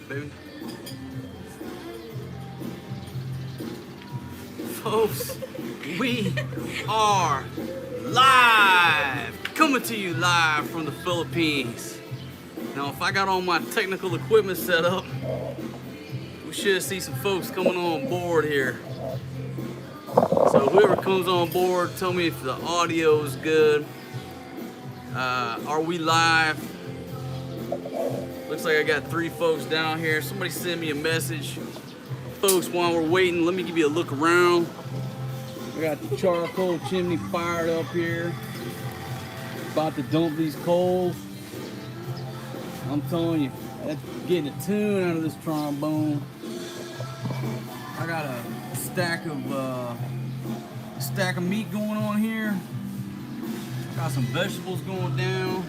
Baby. Folks, we are live, coming to you live from the Philippines. Now, if I got all my technical equipment set up, we should see some folks coming on board here. So whoever comes on board, tell me if the audio is good. Are we live? Looks like I got 3 folks down here. Somebody send me a message. Folks, while we're waiting, let me give you a look around. We got the charcoal chimney fired up here. About to dump these coals. I'm telling you, that's getting a tune out of this trombone. I got a stack of meat going on here. Got some vegetables going down.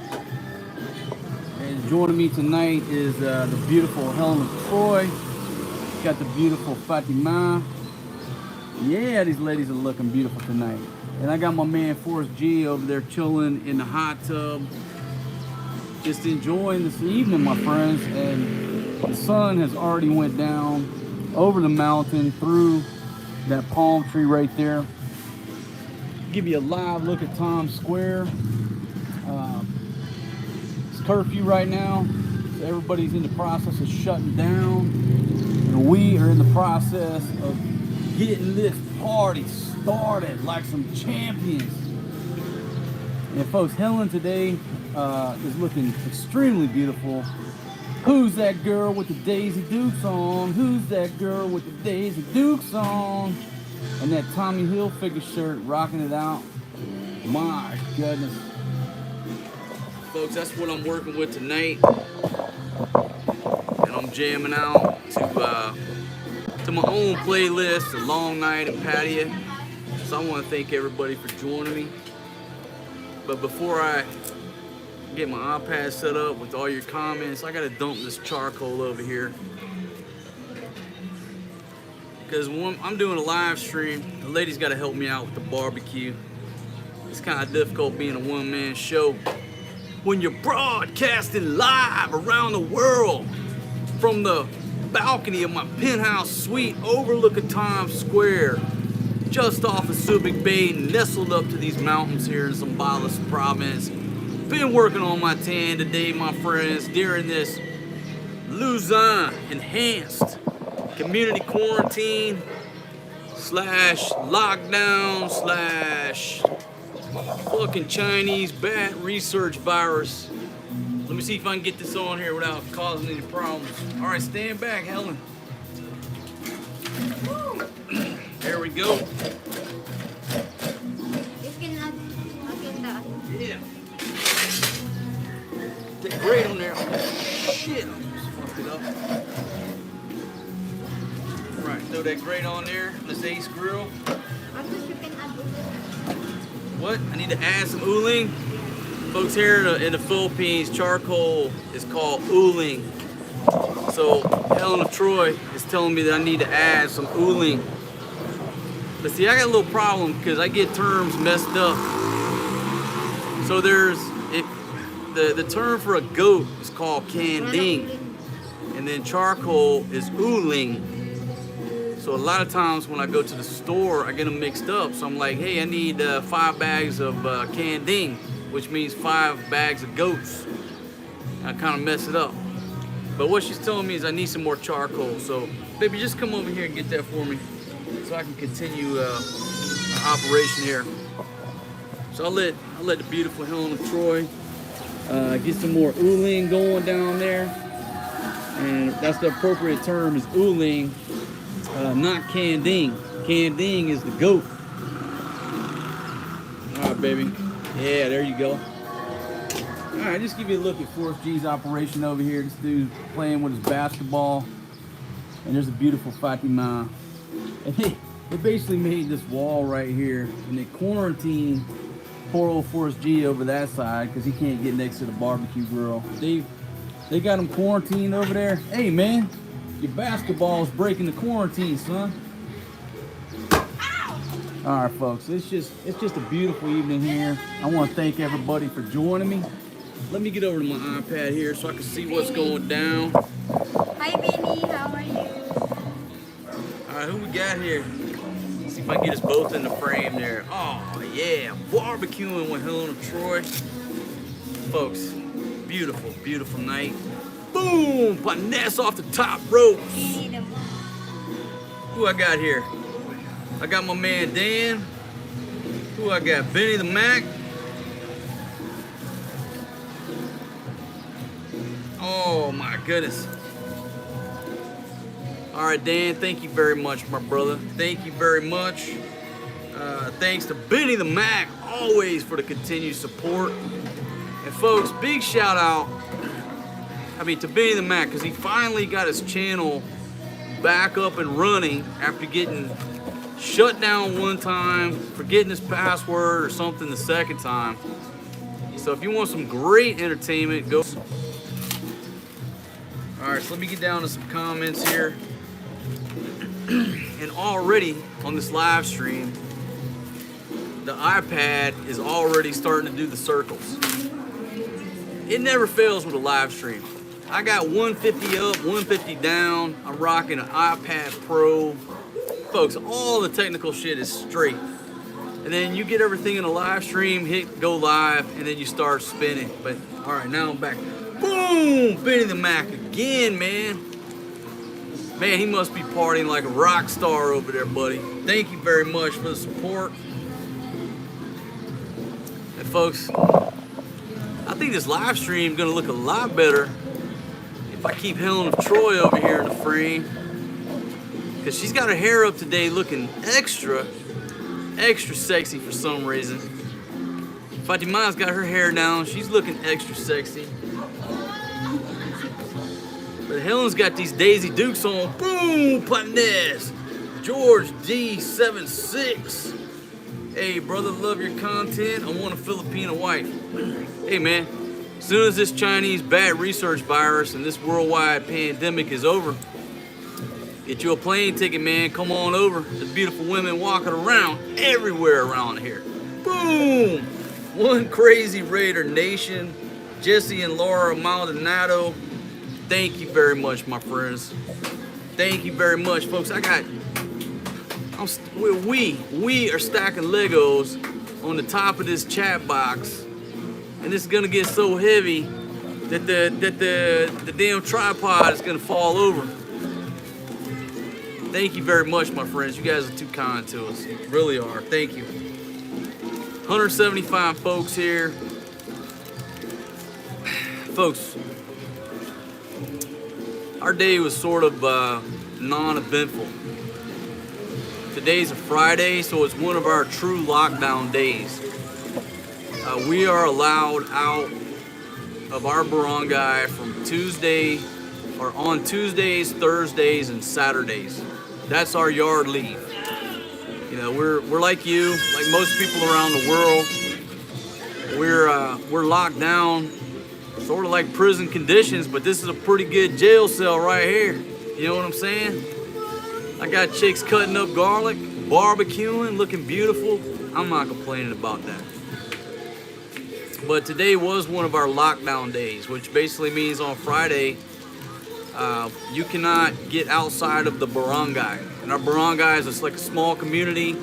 And joining me tonight is the beautiful Helen of Troy. Got the beautiful Fatima. Yeah, these ladies are looking beautiful tonight. And I got my man Forrest G over there chilling in the hot tub. Just enjoying this evening, my friends. And the sun has already went down over the mountain through that palm tree right there. Give you a live look at Times Square. It's curfew right now, so everybody's in the process of shutting down, and we are in the process of getting this party started like some champions. And folks, Helen today is looking extremely beautiful. Who's that girl with the Daisy Dukes on? Who's that girl with the Daisy Dukes on? And that Tommy Hilfiger shirt, rocking it out. My goodness. Folks, that's what I'm working with tonight. And I'm jamming out to my own playlist, A Long Night in Patio. So I want to thank everybody for joining me. But before I get my iPad set up with all your comments, I got to dump this charcoal over here. Because when I'm doing a live stream, the ladies got to help me out with the barbecue. It's kind of difficult being a one-man show when you're broadcasting live around the world from the balcony of my penthouse suite overlooking Times Square, just off of Subic Bay, nestled up to these mountains here in Zambales province. Been working on my tan today, my friends, during this Luzon enhanced community quarantine / lockdown / fucking Chinese bat research virus. Let me see if I can get this on here without causing any problems. All right, stand back, Helen. There we go. Yeah. Get great on there. Shit, I just fucked it up. Right, throw that grate on there. This Ace Grill. What? I need to add some uling. Folks, here in the Philippines, charcoal is called uling. So Helen of Troy is telling me that I need to add some uling. But see, I got a little problem because I get terms messed up. So the term for a goat is called kanding, and then charcoal is uling. So a lot of times when I go to the store, I get them mixed up. So I'm like, hey, I need 5 bags of kanding, which means 5 bags of goats. I kind of mess it up. But what she's telling me is I need some more charcoal. So, baby, just come over here and get that for me so I can continue operation here. So I'll let the beautiful Helen of Troy get some more uling going down there. And that's the appropriate term, is uling. Not kanding. Kanding is the goat. All right, baby. Yeah, there you go. All right, just give you a look at Forrest G's operation over here. This dude's playing with his basketball. And there's a beautiful Fatima. And they basically made this wall right here. And they quarantined poor old Forrest G over that side because he can't get next to the barbecue grill. They got him quarantined over there. Hey, man. Your basketball's breaking the quarantine, son. All right, folks, it's just a beautiful evening here. I want to thank everybody for joining me. Let me get over to my iPad here so I can see what's going down. Hi, right, who we got here? Let's see if I can get us both in the frame there. Oh yeah, barbecuing with Helen of Troy. Folks, beautiful, beautiful night. Boom! Paness off the top rope. Who I got here? I got my man Dan. Who I got? Benny the Mac. Oh my goodness. All right, Dan, thank you very much, my brother. Thank you very much. Thanks to Benny the Mac, always for the continued support. And folks, big shout out, to Benny the Mac, because he finally got his channel back up and running after getting shut down one time, forgetting his password or something the second time. So if you want some great entertainment, go. All right, so let me get down to some comments here. And already on this live stream, the iPad is already starting to do the circles. It never fails with a live stream. I got 150 up, 150 down. I'm rocking an iPad Pro. Folks, all the technical shit is straight. And then you get everything in a live stream, hit go live, and then you start spinning. But all right, now I'm back. Boom! Benny the Mac again, man. Man, he must be partying like a rock star over there, buddy. Thank you very much for the support. And folks, I think this live stream is gonna look a lot better if I keep Helen of Troy over here in the frame. Because she's got her hair up today looking extra sexy for some reason. Fatima's got her hair down, she's looking extra sexy. But Helen's got these Daisy Dukes on. Boom! Paness! George D76. Hey, brother, love your content. I want a Filipino wife. Hey, man, as soon as this Chinese bad research virus and this worldwide pandemic is over, get you a plane ticket, man. Come on over. There's beautiful women walking around everywhere around here. Boom! One Crazy Raider Nation. Jesse and Laura Maldonado. Thank you very much, my friends. Thank you very much, folks. We are stacking Legos on the top of this chat box, and this is gonna get so heavy that the damn tripod is gonna fall over. Thank you very much, my friends. You guys are too kind to us. Really are. Thank you. 175 folks here. Folks, our day was sort of non-eventful. Today's a Friday, so it's one of our true lockdown days. We are allowed out of our barangay from on Tuesdays, Thursdays, and Saturdays. That's our yard leave. You know, we're like you, like most people around the world. We're locked down, sort of like prison conditions, but this is a pretty good jail cell right here. You know what I'm saying? I got chicks cutting up garlic, barbecuing, looking beautiful. I'm not complaining about that. But today was one of our lockdown days, which basically means on Friday, you cannot get outside of the barangay. And our barangay is like a small community.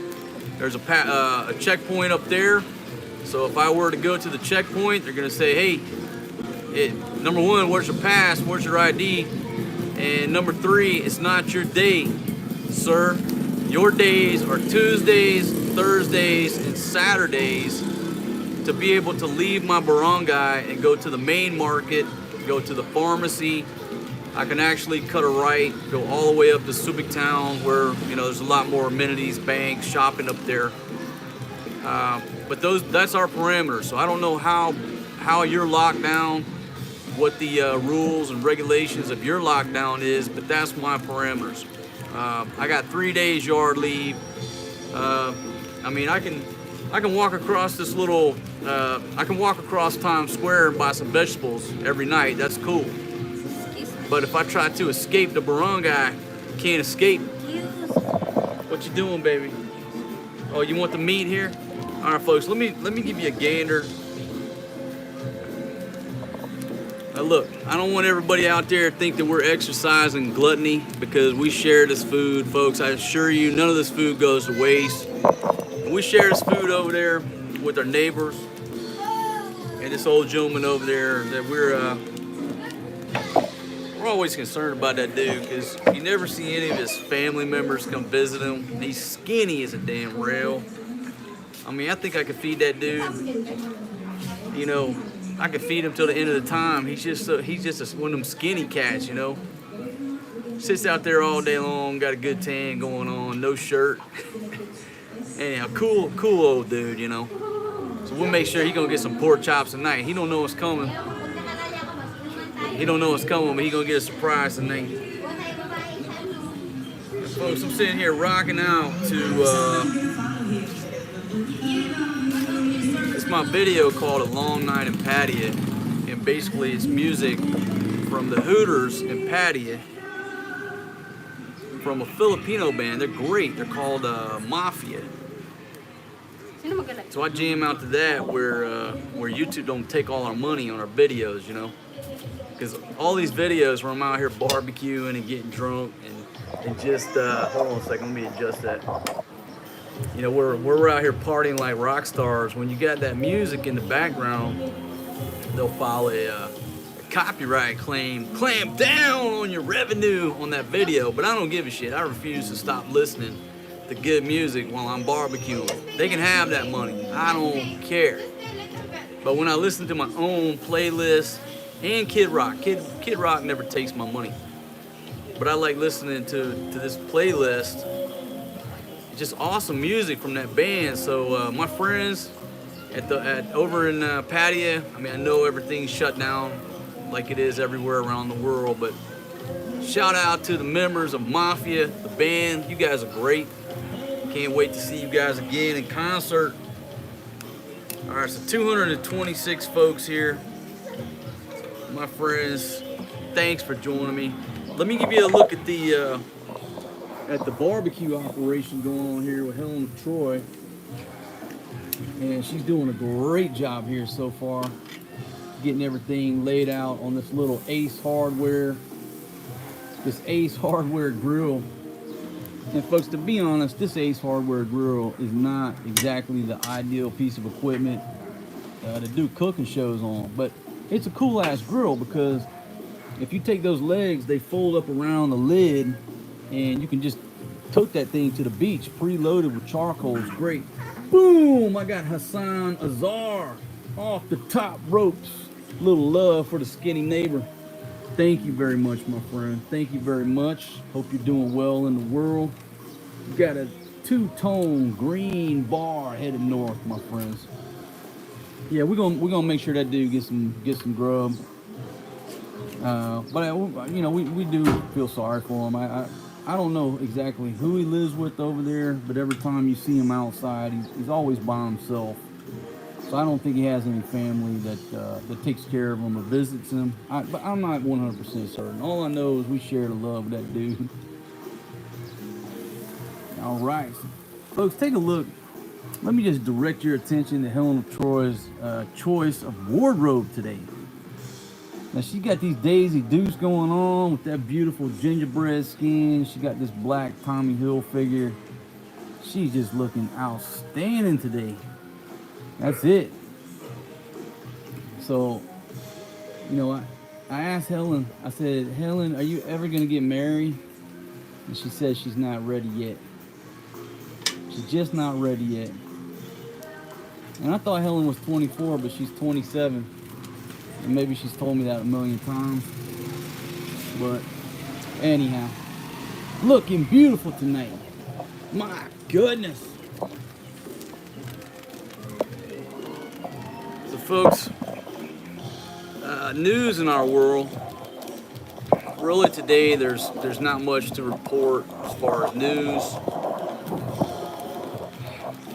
There's a checkpoint up there. So if I were to go to the checkpoint, they're gonna say, hey, number one, where's your pass? Where's your ID? And number three, it's not your day, sir. Your days are Tuesdays, Thursdays, and Saturdays to be able to leave my barangay and go to the main market, go to the pharmacy. I can actually cut a right, go all the way up to Subic Town where, you know, there's a lot more amenities, banks, shopping up there. But that's our parameters. So I don't know how you're locked down, what the rules and regulations of your lockdown is, but that's my parameters. I got 3 days yard leave. I mean, I can walk across this little, I can walk across Times Square and buy some vegetables every night. That's cool. But if I try to escape the barangay, can't escape. What you doing, baby? Oh, you want the meat here? All right, folks. Let me give you a gander. Now look, I don't want everybody out there to think that we're exercising gluttony because we share this food, folks. I assure you, none of this food goes to waste. And we share this food over there with our neighbors and this old gentleman over there that we're always concerned about that dude because you never see any of his family members come visit him. He's skinny as a damn rail. I mean, I think I could feed that dude, you know, I could feed him till the end of the time. He's just one of them skinny cats, you know. Sits out there all day long, got a good tan going on, no shirt. Anyhow, cool old dude, you know. So we'll make sure he gonna get some pork chops tonight. He don't know what's coming. He don't know what's coming, but he gonna get a surprise tonight. And folks, I'm sitting here rocking out to it's my video called A Long Night in Pattaya, and basically it's music from the Hooters in Pattaya from a Filipino band. They're great. They're called Mafia. So I jam out to that where YouTube don't take all our money on our videos, you know, because all these videos where I'm out here barbecuing and getting drunk and just hold on a second, let me adjust that. You know, we're out here partying like rock stars. When you got that music in the background, they'll file a copyright claim, clamp down on your revenue on that video. But I don't give a shit. I refuse to stop listening to good music while I'm barbecuing. They can have that money. I don't care. But when I listen to my own playlist and Kid Rock never takes my money. But I like listening to this playlist. Just awesome music from that band. So my friends over in Pattaya, I mean, I know everything's shut down like it is everywhere around the world, but shout out to the members of Mafia, the band. You guys are great. Can't wait to see you guys again in concert. All right, so 226 folks here. My friends, thanks for joining me. Let me give you a look at the barbecue operation going on here with Helen of Troy. And she's doing a great job here so far, getting everything laid out on this little Ace Hardware grill. And folks, to be honest, this Ace Hardware grill is not exactly the ideal piece of equipment to do cooking shows on, but it's a cool ass grill because if you take those legs, they fold up around the lid and you can just tote that thing to the beach, preloaded with charcoal. It's great. Boom! I got Hassan Azar off the top ropes. Little love for the skinny neighbor. Thank you very much, my friend. Thank you very much. Hope you're doing well in the world. You got a two-tone green bar headed north, my friends. Yeah, we're gonna make sure that dude gets some grub. But you know, we do feel sorry for him. I don't know exactly who he lives with over there, but every time you see him outside, he's always by himself. So I don't think he has any family that takes care of him or visits him. But I'm not 100% certain. All I know is we share the love with that dude. All right, so, folks, take a look. Let me just direct your attention to Helen of Troy's choice of wardrobe today. Now she got these Daisy Dukes going on with that beautiful gingerbread skin. She got this black Tommy Hilfiger. She's just looking outstanding today. That's it. So, you know, I asked Helen, I said, Helen, are you ever gonna get married? And she said she's not ready yet. She's just not ready yet. And I thought Helen was 24, but she's 27. And maybe she's told me that a million times. But anyhow, looking beautiful tonight. My goodness. So folks, news in our world. Really today there's not much to report as far as news.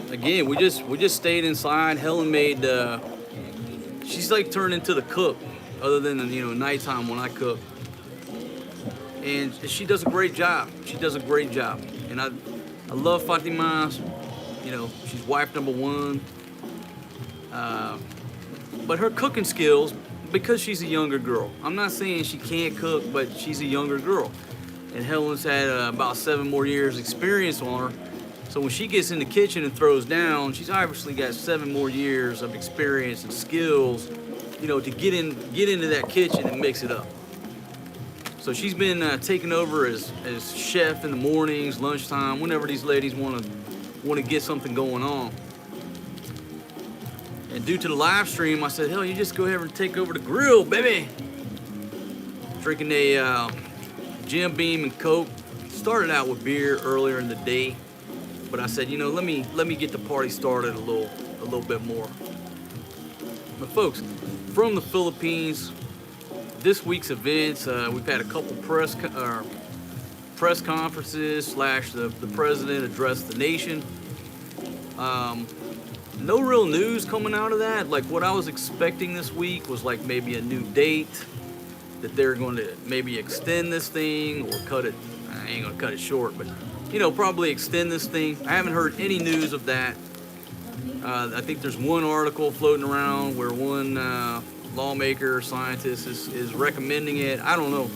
Again, we just stayed inside. Helen made she's like turned into the cook, other than, you know, nighttime when I cook. And she does a great job. She does a great job. And I love Fatima. You know, she's wife number one. But her cooking skills, because she's a younger girl. I'm not saying she can't cook, but she's a younger girl. And Helen's had about 7 more years experience on her. So when she gets in the kitchen and throws down, she's obviously got 7 more years of experience and skills, you know, to get into that kitchen and mix it up. So she's been taking over as chef in the mornings, lunchtime, whenever these ladies want to get something going on. And due to the live stream, I said, hell, you just go ahead and take over the grill, baby. Drinking a Jim Beam and Coke. Started out with beer earlier in the day, but I said, you know, let me get the party started a little bit more. But folks, from the Philippines, this week's events, we've had a couple press conferences / the president addressed the nation. No real news coming out of that. Like what I was expecting this week was like maybe a new date, that they're going to maybe extend this thing or cut it. I ain't gonna cut it short, but you know, probably extend this thing. I haven't heard any news of that. I think there's one article floating around where one lawmaker or scientist is recommending it. I don't know.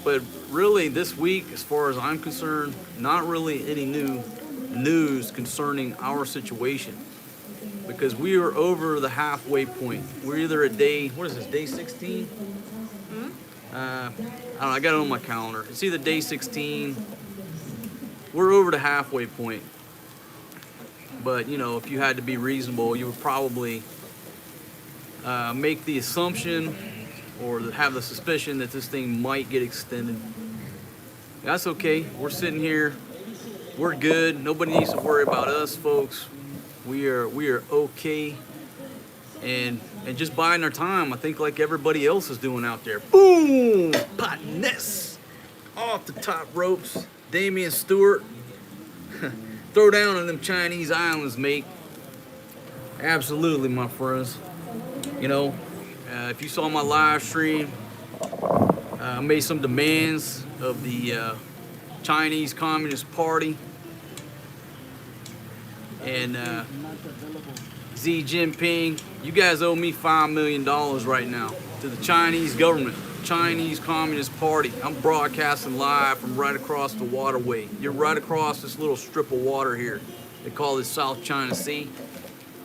But really this week, as far as I'm concerned, not really any new news concerning our situation, because we are over the halfway point. We're either at day 16? I don't know, I got it on my calendar. It's either day 16. We're over the halfway point. But you know, if you had to be reasonable, you would probably make the assumption or have the suspicion that this thing might get extended. That's okay. We're sitting here. We're good. Nobody needs to worry about us, folks. We are okay. And just biding our time, I think, like everybody else is doing out there. Boom! Potness! Off the top ropes. Damian Stewart. Throw down on them Chinese islands, mate. Absolutely, my friends. You know, if you saw my live stream, I made some demands of the Chinese Communist Party and Xi Jinping. You guys owe me $5 million right now to the Chinese government, Chinese Communist Party. I'm broadcasting live from right across the waterway. You're right across this little strip of water here. They call it South China Sea.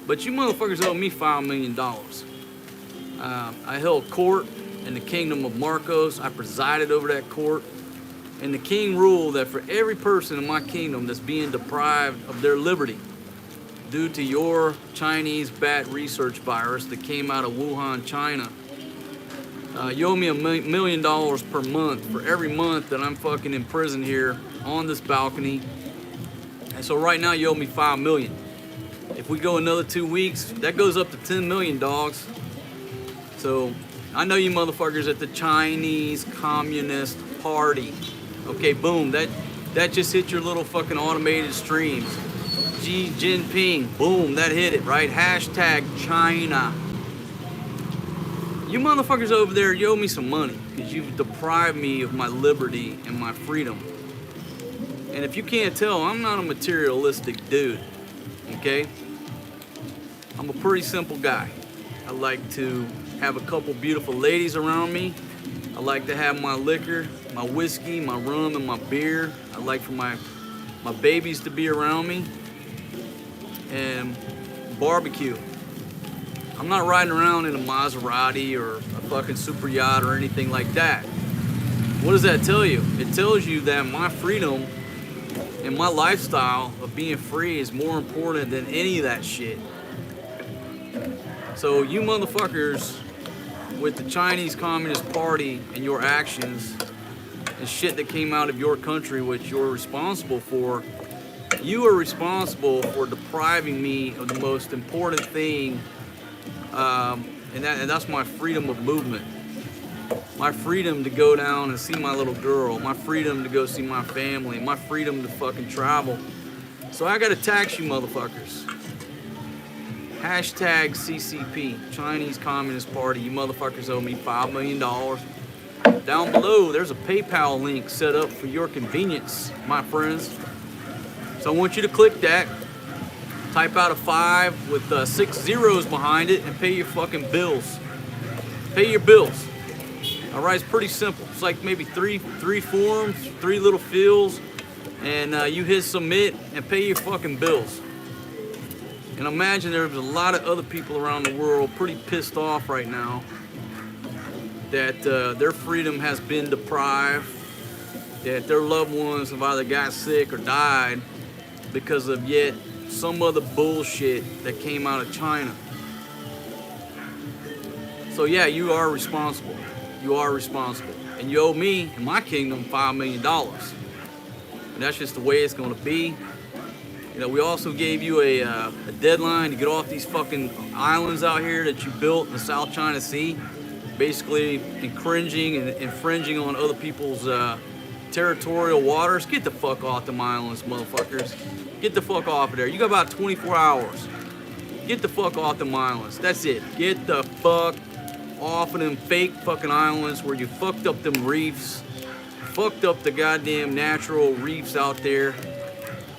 But you motherfuckers owe me $5 million. I held court in the kingdom of Marcos. I presided over that court. And the king ruled that for every person in my kingdom that's being deprived of their liberty due to your Chinese bat research virus that came out of Wuhan, China, you owe me $1 million per month for every month that I'm fucking in prison here on this balcony. And so right now you owe me $5 million. If we go another 2 weeks, that goes up to $10 million, dogs. So I know you motherfuckers at the Chinese Communist Party. Okay, boom, that just hit your little fucking automated streams. Xi Jinping, boom, that hit it, right? Hashtag China. You motherfuckers over there, you owe me some money because you've deprived me of my liberty and my freedom. And if you can't tell, I'm not a materialistic dude, okay? I'm a pretty simple guy. I like to have a couple beautiful ladies around me. I like to have my liquor, my whiskey, my rum, and my beer. I like for my babies to be around me. And barbecue. I'm not riding around in a Maserati or a fucking super yacht or anything like that. What does that tell you? It tells you that my freedom and my lifestyle of being free is more important than any of that shit. So you motherfuckers with the Chinese Communist Party and your actions and shit that came out of your country, which you're responsible for, you are responsible for depriving me of the most important thing, and that's my freedom of movement. My freedom to go down and see my little girl. My freedom to go see my family. My freedom to fucking travel. So I gotta tax you motherfuckers. Hashtag CCP, Chinese Communist Party. You motherfuckers owe me $5 million. Down below, there's a PayPal link set up for your convenience, my friends. So I want you to click that. Type out a 5 with 6 zeros behind it and pay your fucking bills. Pay your bills. All right, it's pretty simple. It's like maybe three forms, 3 little fields, and you hit submit and pay your fucking bills. And imagine there's a lot of other people around the world pretty pissed off right now that their freedom has been deprived, that their loved ones have either got sick or died because of yet some other bullshit that came out of China. So yeah, you are responsible. You are responsible. And you owe me, in my kingdom, $5 million. And that's just the way it's gonna be. You know, we also gave you a deadline to get off these fucking islands out here that you built in the South China Sea, basically infringing on other people's territorial waters. Get the fuck off them islands, motherfuckers. Get the fuck off of there. You got about 24 hours. Get the fuck off them islands. That's it. Get the fuck off of them fake fucking islands where you fucked up them reefs, fucked up the goddamn natural reefs out there.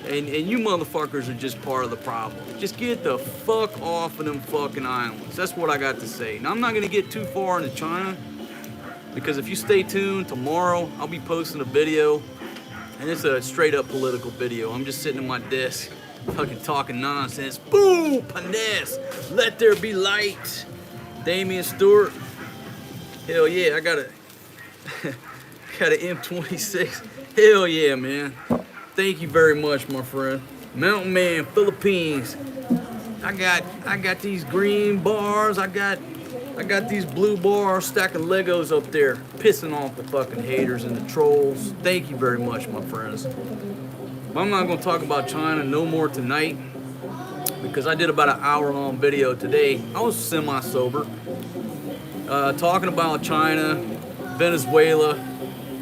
And you motherfuckers are just part of the problem. Just get the fuck off of them fucking islands. That's what I got to say. Now, I'm not going to get too far into China, because if you stay tuned, tomorrow I'll be posting a video, and it's a straight up political video. I'm just sitting at my desk, fucking talking nonsense. Boom! Panes! Let there be light! Damian Stewart. Hell yeah, I got an M26. Hell yeah, man. Thank you very much, my friend. Mountain Man, Philippines. I got these green bars. I got these blue bars, stacking Legos up there, pissing off the fucking haters and the trolls. Thank you very much, my friends. But I'm not gonna talk about China no more tonight, because I did about an hour-long video today. I was semi-sober, talking about China, Venezuela,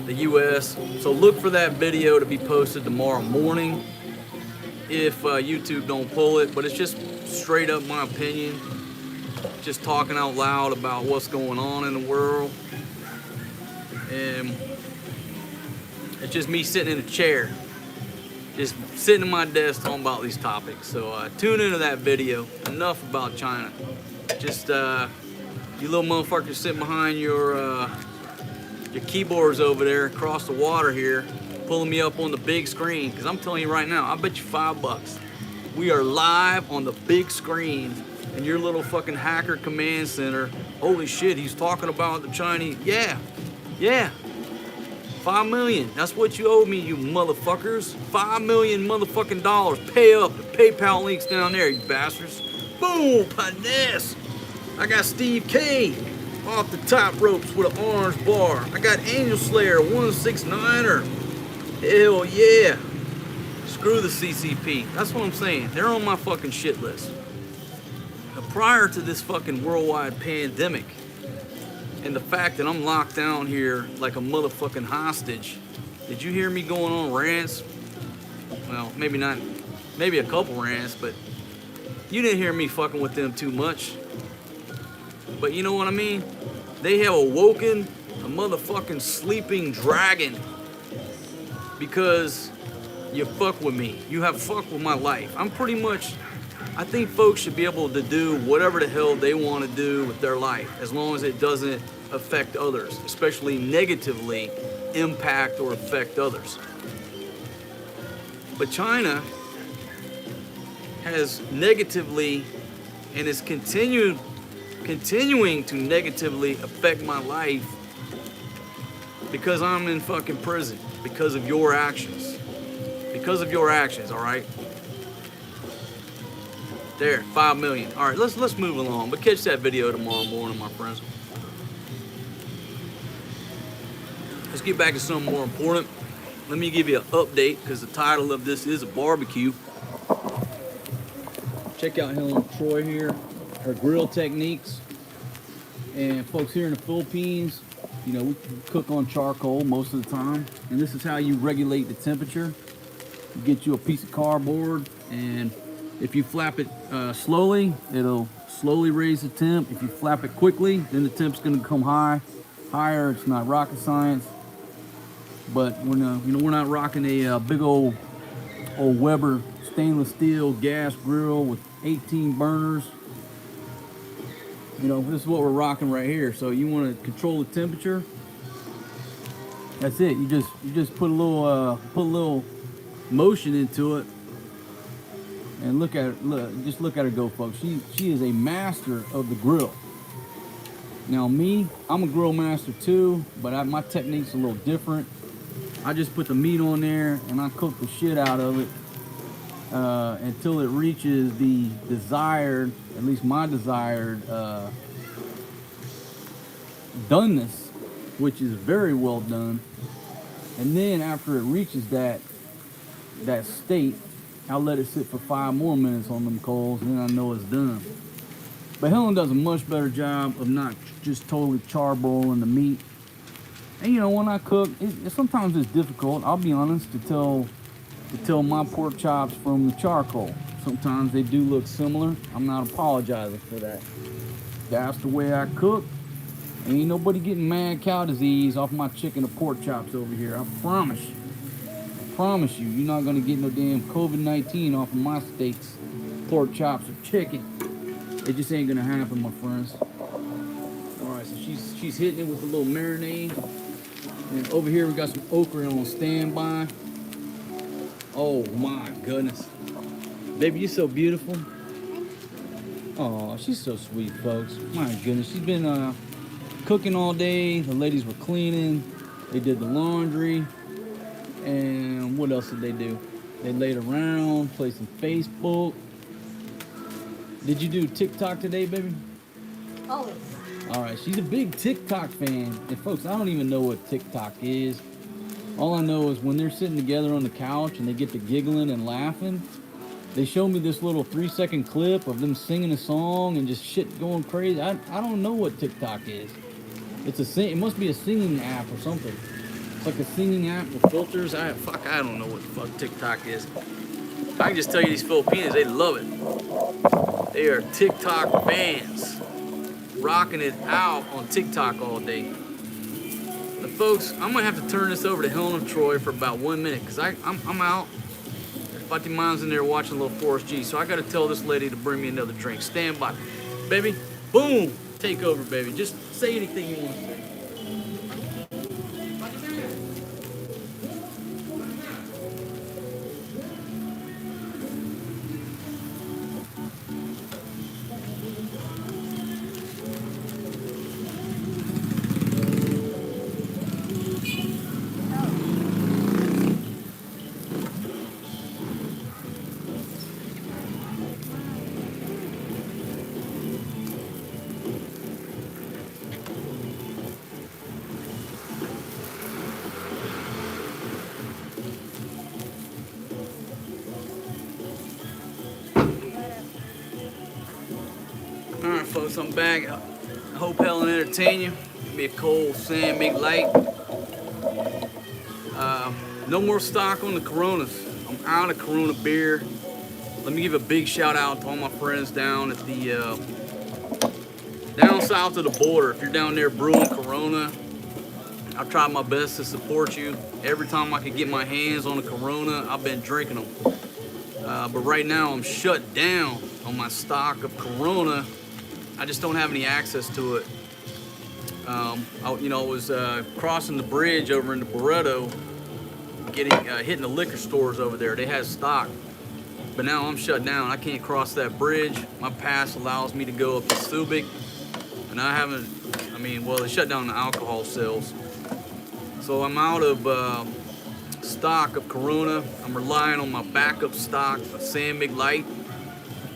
the U.S. So look for that video to be posted tomorrow morning if YouTube don't pull it. But it's just straight up my opinion, just talking out loud about what's going on in the world. And it's just me sitting in a chair, just sitting at my desk talking about these topics. So tune into that video. Enough about China. Just you little motherfuckers sitting behind your keyboards over there across the water here, pulling me up on the big screen, because I'm telling you right now, I bet you $5 we are live on the big screen in your little fucking hacker command center. Holy shit, he's talking about the Chinese. Yeah, 5 million, that's what you owe me, you motherfuckers. 5 million motherfucking dollars. Pay up. The PayPal link's down there, you bastards. Boom, Panes. I got Steve K off the top ropes with an orange bar. I got Angel Slayer 169er. Hell yeah. Screw the CCP. That's what I'm saying. They're on my fucking shit list. Now, prior to this fucking worldwide pandemic and the fact that I'm locked down here like a motherfucking hostage, did you hear me going on rants? Well, maybe not, maybe a couple rants, but you didn't hear me fucking with them too much. But you know what I mean? They have awoken a motherfucking sleeping dragon because you fuck with me. You have fucked with my life. I'm pretty much, I think folks should be able to do whatever the hell they want to do with their life, as long as it doesn't affect others, especially negatively impact or affect others. But China has negatively and is continuing to negatively affect my life because I'm in fucking prison because of your actions. Because of your actions, all right? There, 5 million. All right, let's move along. But catch that video tomorrow morning, my friends. Let's get back to something more important. Let me give you an update, because the title of this is a barbecue. Check out Helen of Troy here, her grill techniques. And folks, here in the Philippines, you know, we cook on charcoal most of the time. And this is how you regulate the temperature. You get you a piece of cardboard, and if you flap it slowly, it'll slowly raise the temp. If you flap it quickly, then the temp's gonna come higher. It's not rocket science. But we're not rocking a big old Weber stainless steel gas grill with 18 burners. You know, this is what we're rocking right here. So you want to control the temperature. That's it. You just put a little motion into it, and look at it. Just look at her go, folks. She is a master of the grill. Now me, I'm a grill master too, but my technique's a little different. I just put the meat on there and I cook the shit out of it until it reaches the desired, at least my desired doneness, which is very well done. And then after it reaches that state, I'll let it sit for 5 more minutes on them coals, and then I know it's done. But Helen does a much better job of not just totally charboiling the meat. And you know, when I cook, sometimes it's difficult, I'll be honest, to tell my pork chops from the charcoal. Sometimes they do look similar. I'm not apologizing for that. That's the way I cook. Ain't nobody getting mad cow disease off my chicken or pork chops over here. I promise you. I promise you, you're not gonna get no damn COVID-19 off of my steaks, pork chops, or chicken. It just ain't gonna happen, my friends. All right, so she's hitting it with a little marinade. And over here we got some okra on standby. Oh my goodness. Baby, you're so beautiful. Oh, she's so sweet, folks. My goodness, she's been cooking all day. The ladies were cleaning. They did the laundry. And what else did they do? They laid around, played some Facebook. Did you do TikTok today, baby? Always. All right, she's a big TikTok fan. And folks, I don't even know what TikTok is. All I know is when they're sitting together on the couch and they get to giggling and laughing, they show me this little 3-second clip of them singing a song and just shit going crazy. I don't know what TikTok is. It must be a singing app or something. It's like a singing app with filters. I don't know what the fuck TikTok is. I can just tell you these Filipinos, they love it. They are TikTok fans. Rocking it out on TikTok all day. But folks, I'm gonna have to turn this over to Helen of Troy for about 1 minute because I'm out. Fatty Mine's in there watching a little Forrest G, so I gotta tell this lady to bring me another drink. Stand by. Baby, boom, take over, baby. Just say anything you want to say. Alright folks, I'm back. I hope Helen entertain you. Give me a cold sand, make light. No more stock on the Coronas. I'm out of Corona beer. Let me give a big shout out to all my friends down at the down south of the border. If you're down there brewing Corona, I'll try my best to support you. Every time I can get my hands on a Corona, I've been drinking them. But right now I'm shut down on my stock of Corona. I just don't have any access to it. I was crossing the bridge over into Barreto, hitting the liquor stores over there. They had stock, but now I'm shut down. I can't cross that bridge. My pass allows me to go up to Subic, and they shut down the alcohol sales. So I'm out of stock of Corona. I'm relying on my backup stock of San Mig Light.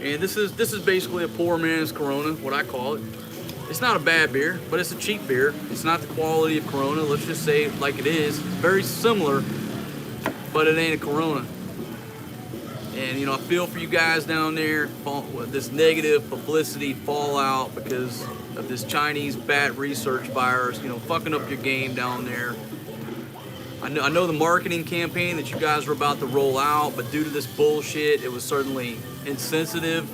And this is basically a poor man's Corona, what I call it. It's not a bad beer, but it's a cheap beer. It's not the quality of Corona, let's just say it like it is. Very similar, but it ain't a Corona. And I feel for you guys down there, this negative publicity fallout because of this Chinese bat research virus, fucking up your game down there. I know the marketing campaign that you guys were about to roll out, but due to this bullshit, it was certainly insensitive.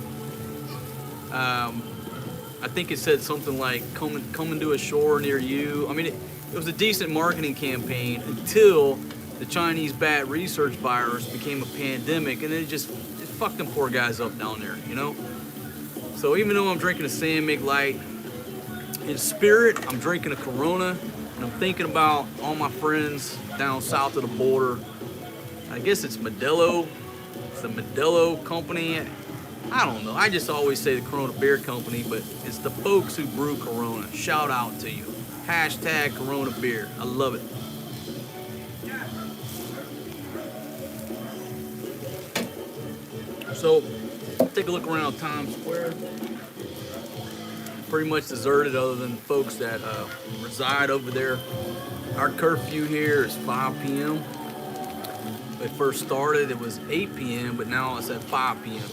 I think it said something like coming to a shore near you. I mean, it was a decent marketing campaign until the Chinese bat research virus became a pandemic, and it fucked them poor guys up down there, So even though I'm drinking a San Mig Light, in spirit, I'm drinking a Corona, and I'm thinking about all my friends down south of the border. I guess it's Modelo. It's the Modelo company. I don't know. I just always say the Corona Beer Company, but it's the folks who brew Corona. Shout out to you. Hashtag Corona Beer. I love it. So, take a look around Times Square. Pretty much deserted other than the folks that reside over there. Our curfew here is 5 p.m. When it first started, it was 8 p.m., but now it's at 5 p.m.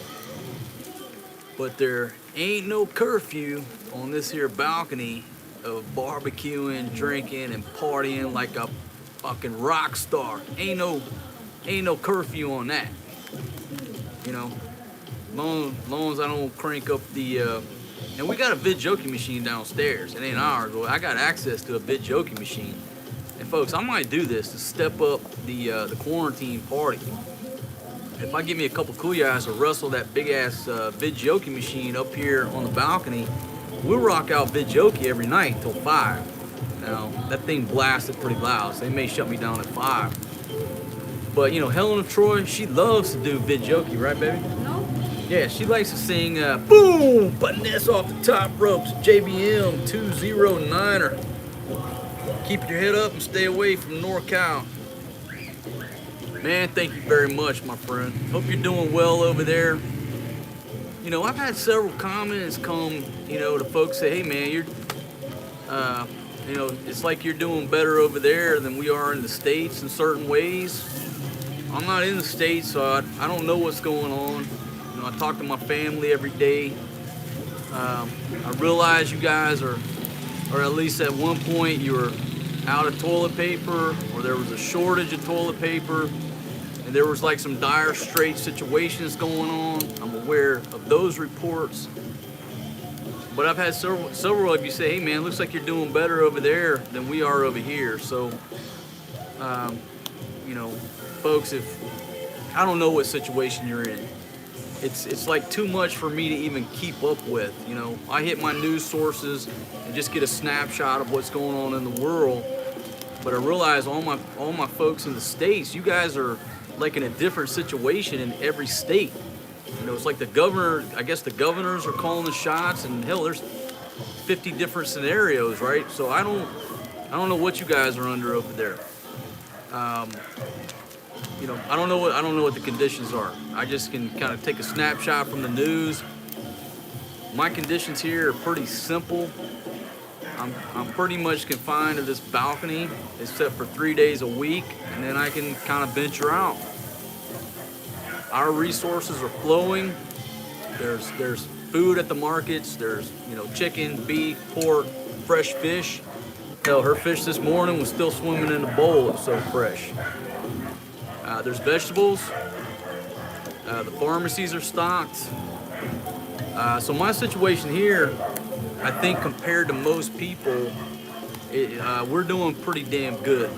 But there ain't no curfew on this here balcony of barbecuing, drinking, and partying like a fucking rock star. Ain't no curfew on that. You know, long as I don't crank up the, and we got a vidjoki machine downstairs. It ain't ours, but I got access to a vidjoki machine. And folks, I might do this to step up the quarantine party. If I give me a couple kuyas to wrestle that big ass vidjoki machine up here on the balcony, we'll rock out vidjoki every night till 5. Now, that thing blasted pretty loud, so they may shut me down at 5. But you know, Helen of Troy, she loves to do vidjoki, right, baby? No. Yeah, she likes to sing, boom, putting this off the top ropes, JBM 209er. Keep your head up and stay away from NorCal. Man, thank you very much, my friend. Hope you're doing well over there. You know, I've had several comments come, you know, to folks say, hey man, you're, you know, it's like you're doing better over there than we are in the States in certain ways. I'm not in the States, so I don't know what's going on. You know, I talk to my family every day. I realize you guys are, or at least at one point you were out of toilet paper, or there was a shortage of toilet paper, and there was like some dire straits situations going on. I'm aware of those reports. But I've had several of you say, hey man, looks like you're doing better over there than we are over here. So, you know, folks, if I don't know what situation you're in, it's like too much for me to even keep up with. You know, I hit my news sources and just get a snapshot of what's going on in the world. But I realize all my folks in the States, you guys are like in a different situation in every state. You know, it's like the governor, I guess the governors are calling the shots, and hell, there's 50 different scenarios, right? So I don't know what you guys are under over there. You know, I don't know what the conditions are. I just can kind of take a snapshot from the news. My conditions here are pretty simple. I'm pretty much confined to this balcony, except for 3 days a week, and then I can kind of venture out. Our resources are flowing. There's food at the markets. There's, you know, chicken, beef, pork, fresh fish. Hell, her fish this morning was still swimming in the bowl. It's so fresh. There's vegetables. The pharmacies are stocked. So my situation here, I think compared to most people, we're doing pretty damn good,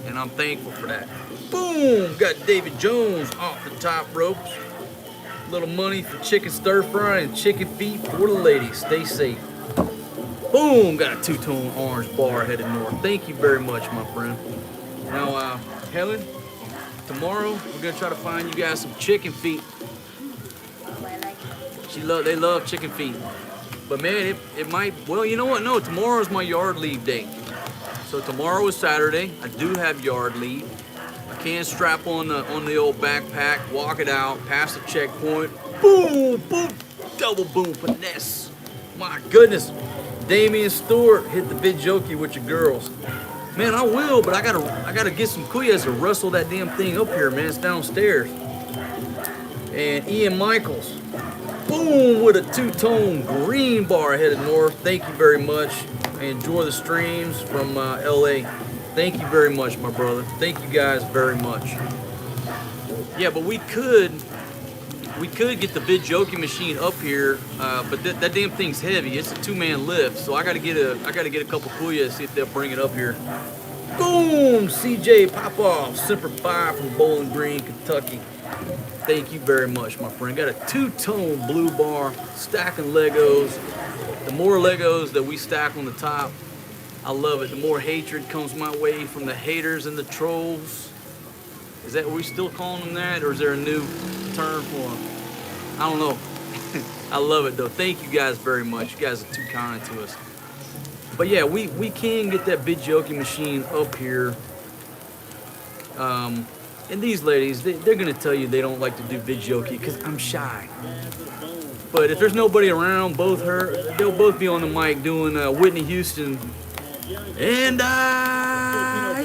and I'm thankful for that. Boom! Got David Jones off the top ropes. Little money for chicken stir fry and chicken feet for the ladies. Stay safe. Boom! Got a two-tone orange bar headed north. Thank you very much, my friend. Now, Helen, tomorrow we're gonna try to find you guys some chicken feet. They love chicken feet. But man, it might, well, you know what? No, tomorrow's my yard leave day. So tomorrow is Saturday. I do have yard leave. I can strap on the old backpack, walk it out, pass the checkpoint. Boom, boom, double boom, finesse. My goodness. Damian Stewart, hit the vidjoki with your girls. Man, I will, but I gotta get some kuyas to wrestle that damn thing up here, man. It's downstairs. And Ian Michaels. Boom, with a two-tone green bar headed north. Thank you very much. I enjoy the streams from LA. Thank you very much, my brother. Thank you guys very much. Yeah, but we could get the vidjoki machine up here, but that damn thing's heavy. It's a two-man lift, so I gotta get a couple kuyas, see if they'll bring it up here. Boom, CJ Popoff, Semper Fi from Bowling Green, Kentucky. Thank you very much, my friend. Got a two-tone blue bar, stacking Legos. The more Legos that we stack on the top, I love it. The more hatred comes my way from the haters and the trolls. Is that, are we still calling them that, or is there a new term for them? I don't know. I love it though. Thank you guys very much. You guys are too kind to us. But yeah, we can get that BBQ machine up here. And these ladies, they're gonna tell you they don't like to do BBQ because I'm shy. But if there's nobody around, they'll both be on the mic doing Whitney Houston. And I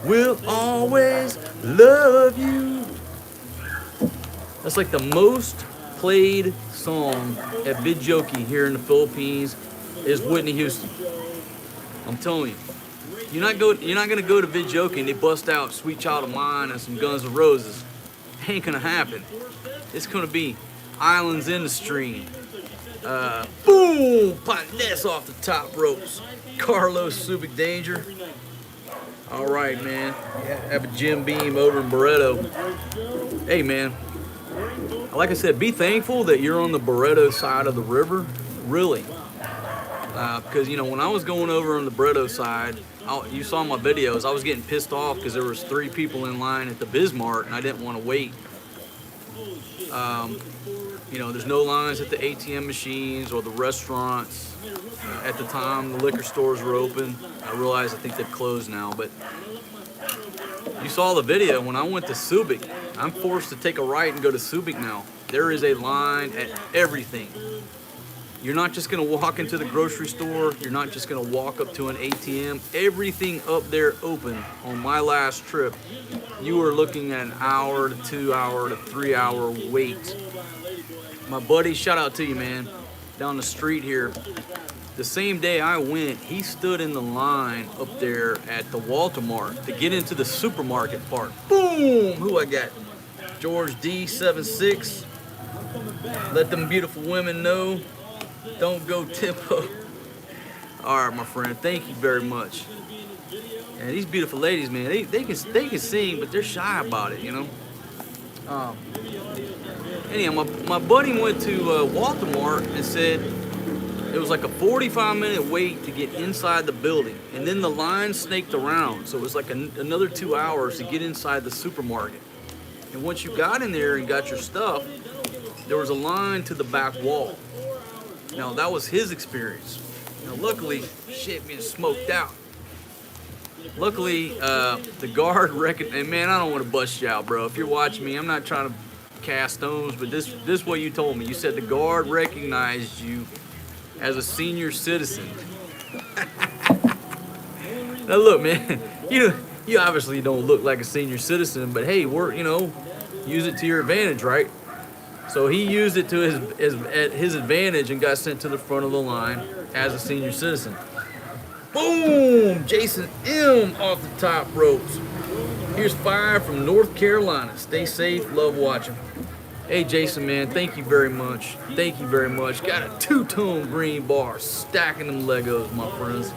will always love you. That's like the most played song at BBQ here in the Philippines is Whitney Houston. I'm telling you. You're not gonna go to BBQ and they bust out Sweet Child of Mine and some Guns N' Roses. Ain't gonna happen. It's gonna be Islands in the Stream. Boom! Pontes off the top ropes. Carlos Subic Danger. All right, man. Have a Jim Beam over in Barreto. Hey, man. Like I said, be thankful that you're on the Barreto side of the river. Really. Because, you know, when I was going over on the Barreto side, you saw my videos, I was getting pissed off because there was 3 people in line at the Bismarck and I didn't want to wait. You know, there's no lines at the ATM machines or the restaurants. At the time, the liquor stores were open. I realize I think they've closed now, but you saw the video when I went to Subic. I'm forced to take a right and go to Subic now. There is a line at everything. You're not just gonna walk into the grocery store. You're not just gonna walk up to an ATM. Everything up there open. On my last trip, you were looking at an hour to 2 hour to 3 hour wait. My buddy, shout out to you, man, down the street here. The same day I went, he stood in the line up there at the Walter Mart to get into the supermarket part. Boom! Who I got? George D76. Let them beautiful women know. Don't go tempo. All right, my friend. Thank you very much. And these beautiful ladies, man, they can sing, but they're shy about it, you know. Anyhow, my buddy went to Walter Mart and said it was like a 45-minute wait to get inside the building, and then the line snaked around, so it was like another 2 hours to get inside the supermarket. And once you got in there and got your stuff, there was a line to the back wall. Now that was his experience. Now luckily, shit being smoked out. Luckily, the guard reckoned, and man, I don't want to bust you out, bro. If you're watching me, I'm not trying to cast stones, but this is what you told me. You said the guard recognized you as a senior citizen. Now look, man, you obviously don't look like a senior citizen, but hey, use it to your advantage, right? So he used it to his advantage and got sent to the front of the line as a senior citizen. Boom! Jason M off the top ropes. Here's 5 from North Carolina. Stay safe. Love watching. Hey, Jason, man, thank you very much. Thank you very much. Got a 2-tone green bar. Stacking them Legos, my friends.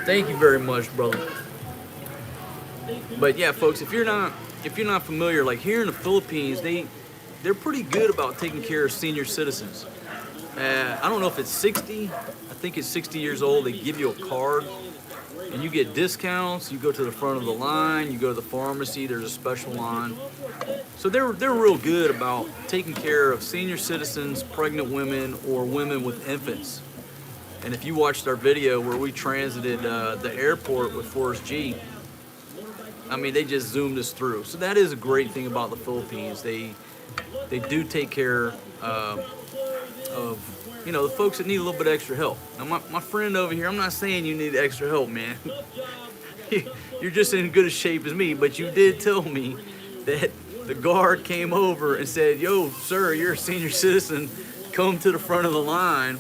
Thank you very much, brother. But yeah, folks, if you're not familiar, like here in the Philippines, they're pretty good about taking care of senior citizens. I don't know if it's 60. I think it's 60 years old. They give you a card, and you get discounts. You go to the front of the line. You go to the pharmacy. There's a special line. So they're real good about taking care of senior citizens, pregnant women, or women with infants. And if you watched our video where we transited the airport with Forrest G, I mean, they just zoomed us through. So that is a great thing about the Philippines. They do take care of the folks that need a little bit extra help. Now, my friend over here, I'm not saying you need extra help, man. You're just in good a shape as me, but you did tell me that the guard came over and said, yo, sir, you're a senior citizen, come to the front of the line,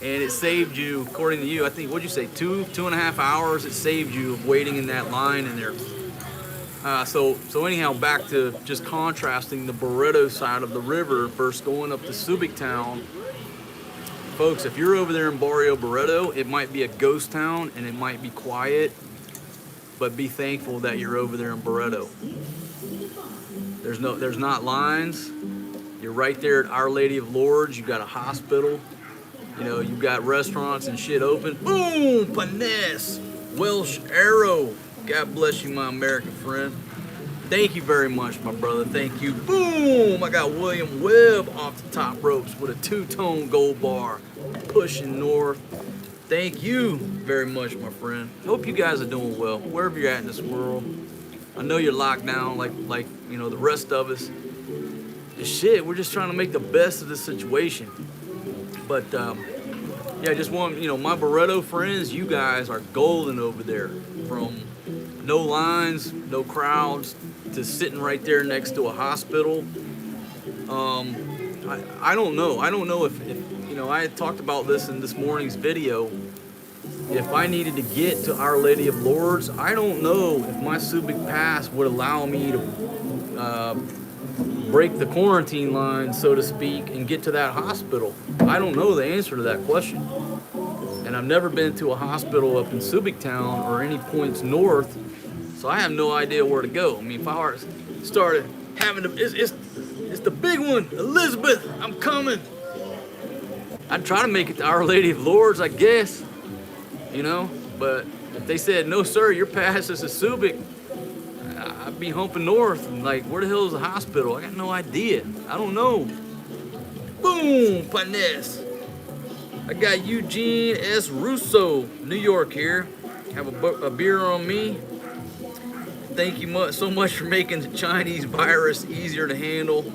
and it saved you, according to you, I think, what'd you say, 2.5 hours, it saved you of waiting in that line in there. So anyhow, back to just contrasting the Barreto side of the river versus going up to Subic town. Folks, if you're over there in Barrio Barreto, it might be a ghost town and it might be quiet, but be thankful that you're over there in Barreto. There's not lines. You're right there at Our Lady of Lourdes. You got a hospital. You know, you've got restaurants and shit open. Boom! Paness! Welsh Arrow. God bless you, my American friend. Thank you very much, my brother. Thank you. Boom! I got William Webb off the top ropes with a two-tone gold bar. Pushing north. Thank you very much, my friend. Hope you guys are doing well, wherever you're at in this world. I know you're locked down like you know, the rest of us. Shit, we're just trying to make the best of the situation. But yeah, I just want, you know, my Barreto friends, you guys are golden over there. From no lines, no crowds, to sitting right there next to a hospital. I don't know. I don't know if you know, I had talked about this in this morning's video. If I needed to get to Our Lady of Lourdes, I don't know if my Subic Pass would allow me to break the quarantine line, so to speak, and get to that hospital. I don't know the answer to that question. And I've never been to a hospital up in Subic Town or any points north, so I have no idea where to go. I mean, if I started having to, it's the big one, Elizabeth, I'm coming. I'd try to make it to Our Lady of Lourdes, I guess, you know, but if they said, no sir, your pass is a Subic, I'd be humping north and like, where the hell is the hospital? I got no idea. I don't know. Boom, Paness. I got Eugene S. Russo, New York here. Have a beer on me. Thank you so much for making the Chinese virus easier to handle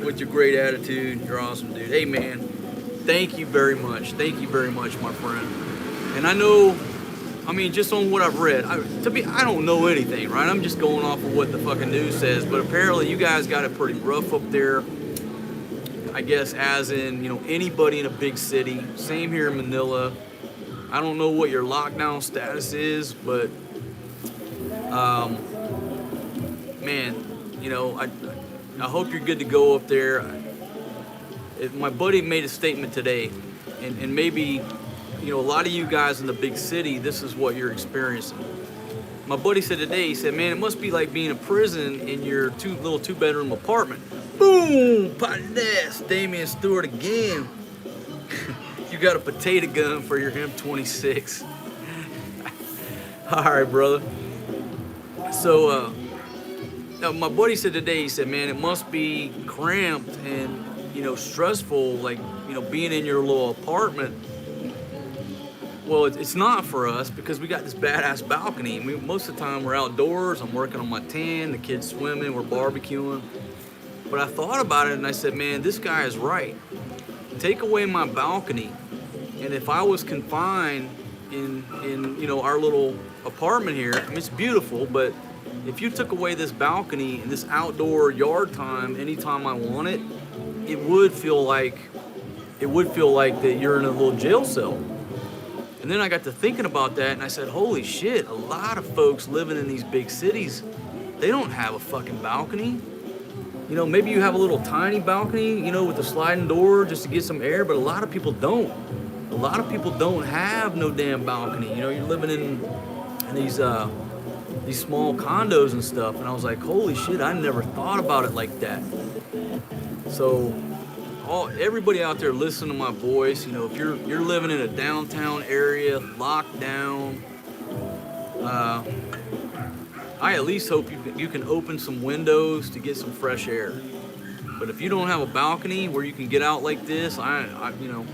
with your great attitude. You're awesome, dude. Hey, man, thank you very much. Thank you very much, my friend. And I know, I mean, just on what I've read, I don't know anything, right? I'm just going off of what the fucking news says, but apparently you guys got it pretty rough up there. I guess as in, you know, anybody in a big city. Same here in Manila. I don't know what your lockdown status is, but, man, you know, I hope you're good to go up there. My buddy made a statement today, and maybe, you know, a lot of you guys in the big city, this is what you're experiencing. My buddy said today, he said, man, it must be like being in prison in your little two-bedroom apartment. Boom! Paness! Damian Stewart again. You got a potato gun for your M26. All right, brother. So, my buddy said today, he said, man, it must be cramped and, you know, stressful, like, you know, being in your little apartment. Well, it's not for us because we got this badass balcony. Most of the time we're outdoors. I'm working on my tan, the kids swimming, we're barbecuing. But I thought about it and I said, man, this guy is right. Take away my balcony, and if I was confined in you know, our little apartment here, I mean, it's beautiful, but if you took away this balcony and this outdoor yard time anytime I want it, it would feel like that you're in a little jail cell. And then I got to thinking about that and I said, holy shit, a lot of folks living in these big cities, they don't have a fucking balcony. You know, maybe you have a little tiny balcony, you know, with a sliding door just to get some air, but a lot of people don't. A lot of people don't have no damn balcony. You know, you're living in these small condos and stuff, and I was like, holy shit, I never thought about it like that. So, everybody out there listening to my voice, you know, if you're living in a downtown area, locked down, I at least hope you can open some windows to get some fresh air. But if you don't have a balcony where you can get out like this, you know,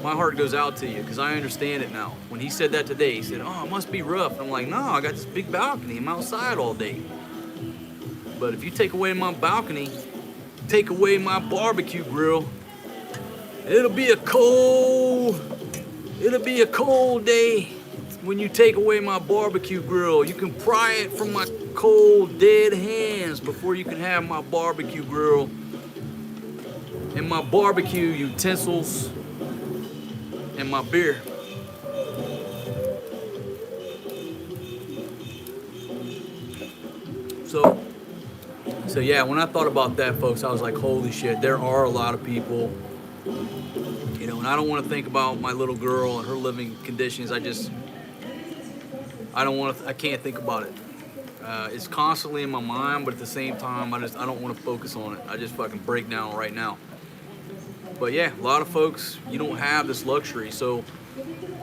my heart goes out to you because I understand it now. When he said that today, he said, oh, it must be rough. And I'm like, no, I got this big balcony. I'm outside all day. But if you take away my balcony, take away my barbecue grill, it'll be a cold day. When you take away my barbecue grill, you can pry it from my cold, dead hands before you can have my barbecue grill and my barbecue utensils and my beer. So yeah, when I thought about that, folks, I was like, holy shit, there are a lot of people, you know, and I don't want to think about my little girl and her living conditions. I can't think about it. It's constantly in my mind, but at the same time, I don't want to focus on it. I just fucking break down right now. But yeah, a lot of folks, you don't have this luxury. So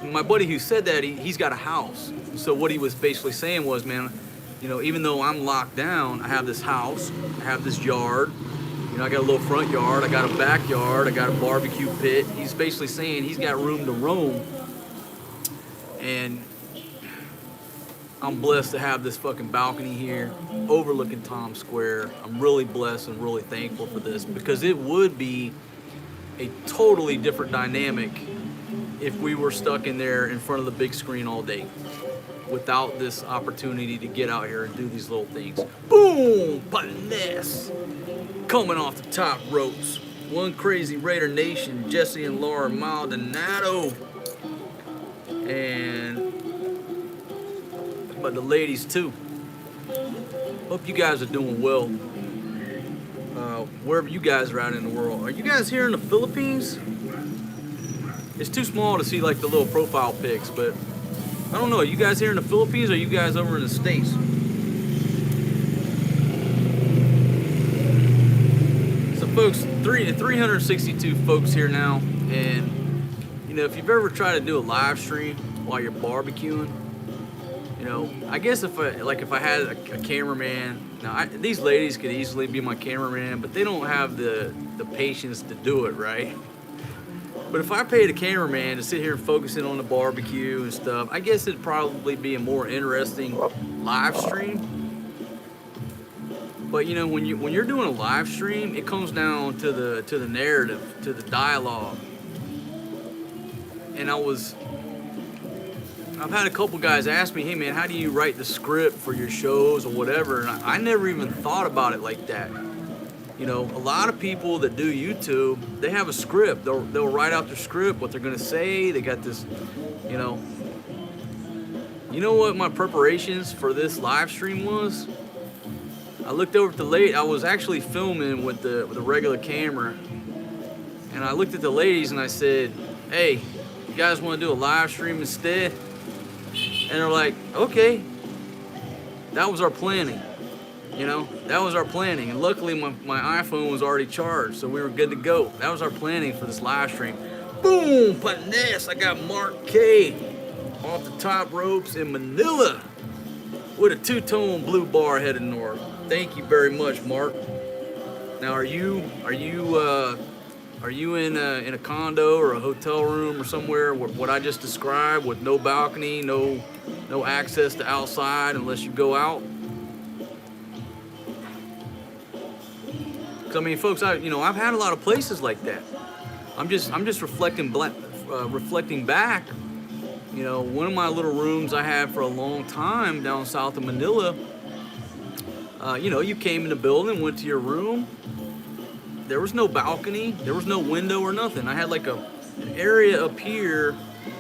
my buddy who said that, he's got a house. So what he was basically saying was, man, you know, even though I'm locked down, I have this house, I have this yard, you know, I got a little front yard, I got a backyard, I got a barbecue pit. He's basically saying he's got room to roam. And I'm blessed to have this fucking balcony here overlooking Times Square. I'm really blessed and really thankful for this, because it would be a totally different dynamic if we were stuck in there in front of the big screen all day without this opportunity to get out here and do these little things. Boom! Button this! Coming off the top ropes. One Crazy Raider Nation, Jesse and Laura Maldonado. And but the ladies too. Hope you guys are doing well. Wherever you guys are out in the world. Are you guys here in the Philippines? It's too small to see like the little profile pics, but I don't know. Are you guys here in the Philippines or are you guys over in the States? So folks, 362 folks here now, and you know, if you've ever tried to do a live stream while you're barbecuing, you know, I guess if I had a cameraman, now these ladies could easily be my cameraman, but they don't have the patience to do it, right? But if I paid a cameraman to sit here and focus in on the barbecue and stuff, I guess it'd probably be a more interesting live stream. But you know, when you're doing a live stream, it comes down to the narrative, to the dialogue. And I've had a couple guys ask me, hey man, how do you write the script for your shows or whatever? And I never even thought about it like that. You know, a lot of people that do YouTube, they have a script. They'll write out their script, what they're gonna say. They got this, you know. You know what my preparations for this live stream was? I looked over at the lady. I was actually filming with the regular camera, and I looked at the ladies and I said, hey, you guys want to do a live stream instead? And they're like, okay. That was our planning. You know, that was our planning. And luckily my iPhone was already charged, so we were good to go. That was our planning for this live stream. Boom, button this. I got Mark K off the top ropes in Manila with a two-tone blue bar headed north. Thank you very much, Mark. Now, are you in a condo or a hotel room or somewhere what I just described, with no balcony, no access to outside unless you go out? Because I mean, folks, I've had a lot of places like that. I'm just reflecting back. You know, one of my little rooms I had for a long time down south of Manila. You know, you came in the building, went to your room. There was no balcony, there was no window or nothing. I had like an area up here,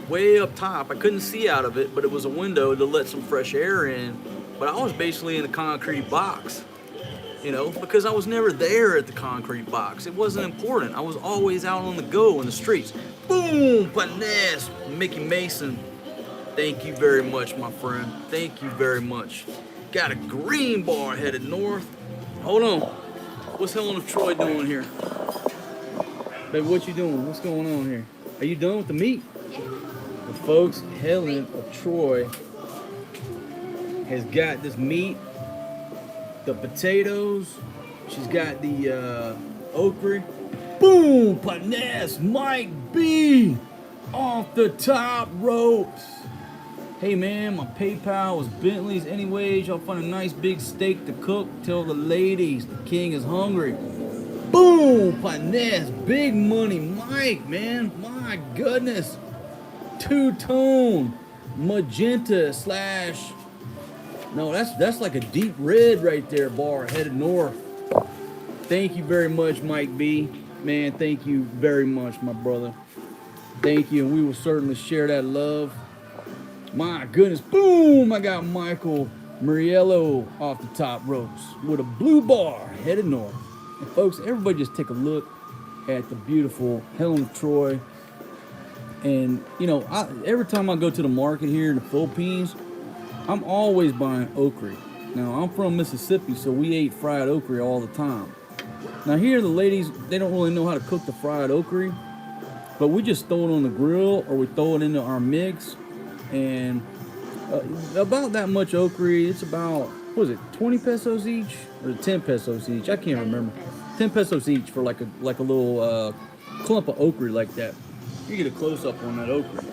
way up top. I couldn't see out of it, but it was a window to let some fresh air in. But I was basically in a concrete box, you know, because I was never there at the concrete box. It wasn't important. I was always out on the go in the streets. Boom, Paness, Mickey Mason. Thank you very much, my friend. Thank you very much. Got a green bar headed north. Hold on. What's Helen of Troy doing here? Baby, what you doing? What's going on here? Are you done with the meat? Well, folks, Helen of Troy has got this meat, the potatoes. She's got the okra. Boom! Paness Mike B off the top ropes. Hey man, my PayPal was Bentley's. Anyways, y'all find a nice big steak to cook. Tell the ladies the king is hungry. Boom! Finesse, big money Mike, man. My goodness. Two-tone magenta slash. No, that's like a deep red right there, bar headed north. Thank you very much, Mike B. Man, thank you very much, my brother. Thank you, and we will certainly share that love. My goodness, boom! I got Michael Muriello off the top ropes with a blue bar headed north. And folks, everybody just take a look at the beautiful Helen of Troy. And, you know, every time I go to the market here in the Philippines, I'm always buying okra. Now, I'm from Mississippi, so we ate fried okra all the time. Now, here the ladies, they don't really know how to cook the fried okra, but we just throw it on the grill or we throw it into our mix. And about that much okra, it's about, what is it, 20 pesos each? Or 10 pesos each? I can't remember. 10 pesos each for like a little clump of okra like that. You get a close-up on that okra.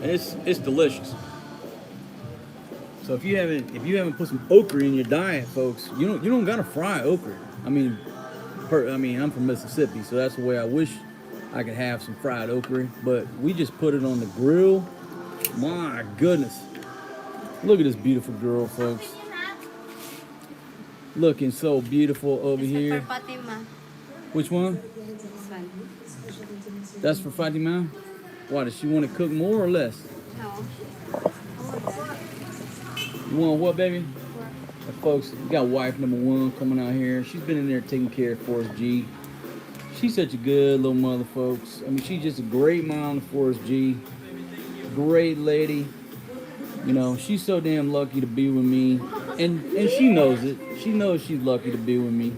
And it's delicious. So if you haven't put some okra in your diet, folks, you don't gotta fry okra. I mean, I'm from Mississippi, so that's the way I wish I could have some fried okra. But we just put it on the grill. My goodness, look at this beautiful girl, folks. Looking so beautiful over here. For Fatima. Which one? This one. That's for Fatima. Why, does she want to cook more or less? No. You want what, baby? Folks, we got wife number 1 coming out here. She's been in there taking care of Forrest G. She's such a good little mother, folks. I mean, she's just a great mom to Forrest G. Great lady. You know, she's so damn lucky to be with me. And she knows it. She knows she's lucky to be with me.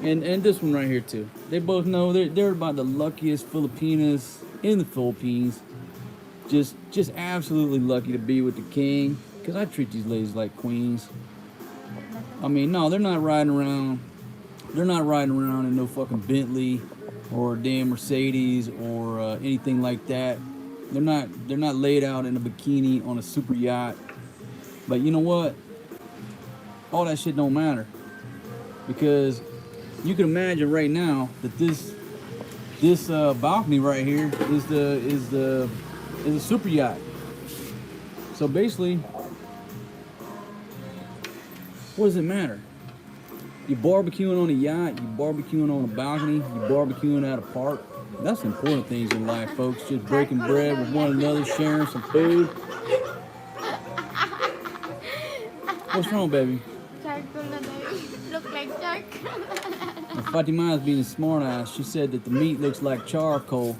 And this one right here, too. They both know they're about the luckiest Filipinas in the Philippines. Just absolutely lucky to be with the king. Because I treat these ladies like queens. I mean, no, they're not riding around. They're not riding around in no fucking Bentley or damn Mercedes or anything like that. They're not laid out in a bikini on a super yacht. But you know what? All that shit don't matter. Because you can imagine right now that this balcony right here is a super yacht. So basically, what does it matter? You're barbecuing on a yacht, you're barbecuing on a balcony, you're barbecuing at a park. That's the important things in life, folks. Just breaking bread with one another, sharing some food. What's wrong, baby? Charcoal na daw. Look like charcoal. Fatima is being a smart ass. She said that the meat looks like charcoal.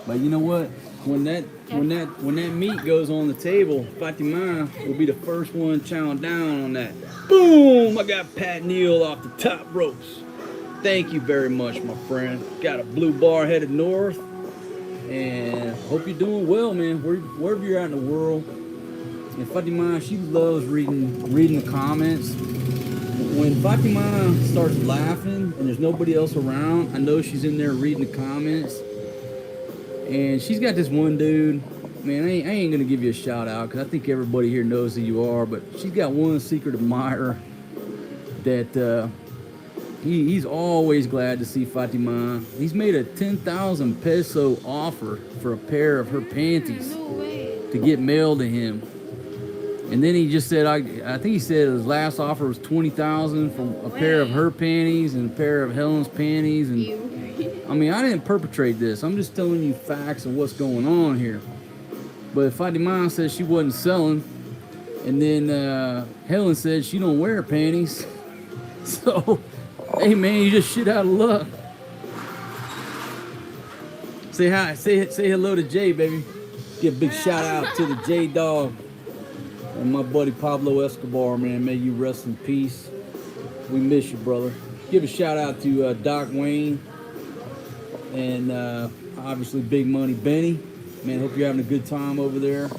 But you know what? When that meat goes on the table, Fatima will be the first one chowing down on that. Boom! I got Pat Neal off the top ropes. Thank you very much, my friend. Got a blue bar headed north. And hope you're doing well, man. Wherever you're at in the world. And Fatima, she loves reading the comments. When Fatima starts laughing and there's nobody else around, I know she's in there reading the comments. And she's got this one dude, man, I ain't gonna give you a shout out because I think everybody here knows who you are, but she's got one secret admirer that he's always glad to see Fatima. He's made a 10,000 peso offer for a pair of her panties to get mailed to him. And then he just said, I think he said his last offer was 20,000 for a pair of her panties and a pair of Helen's panties. And I mean, I didn't perpetrate this. I'm just telling you facts of what's going on here. But Fatima said she wasn't selling. And then Helen said she don't wear panties. So, hey man, you just shit out of luck. Say hi. Say hello to Jay, baby. Give a big shout out to the J Dog. And my buddy Pablo Escobar, man. May you rest in peace. We miss you, brother. Give a shout out to Doc Wayne. And obviously Big Money Benny. Man, hope you're having a good time over there.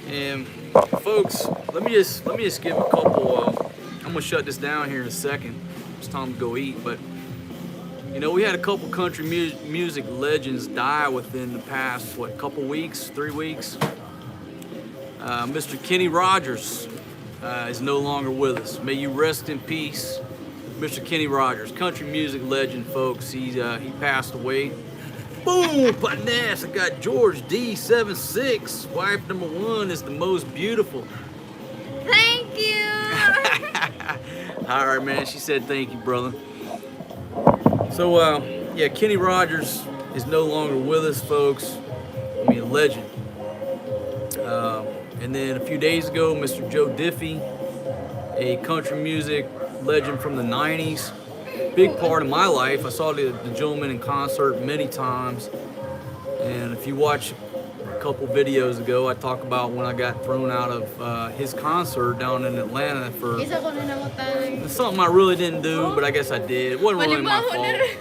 And folks, let me just give a couple. I'm gonna shut this down here in a second. It's time to go eat. But you know, we had a couple country music legends die within the past couple weeks, 3 weeks. Mr. Kenny Rogers is no longer with us. May you rest in peace. Mr. Kenny Rogers, country music legend, folks. He passed away. Boom, partners. I got George D76. Wife number 1 is the most beautiful. Thank you. All right, man. She said thank you, brother. So, yeah, Kenny Rogers is no longer with us, folks. I mean, a legend. And then a few days ago, Mr. Joe Diffie, a country music legend from the 90s. Big part of my life. I saw the gentleman in concert many times. And if you watch couple videos ago, I talked about when I got thrown out of his concert down in Atlanta for Isa ko na namutang. something I really didn't do, but I guess I did. It wasn't really my Malimbaho na fault. rin.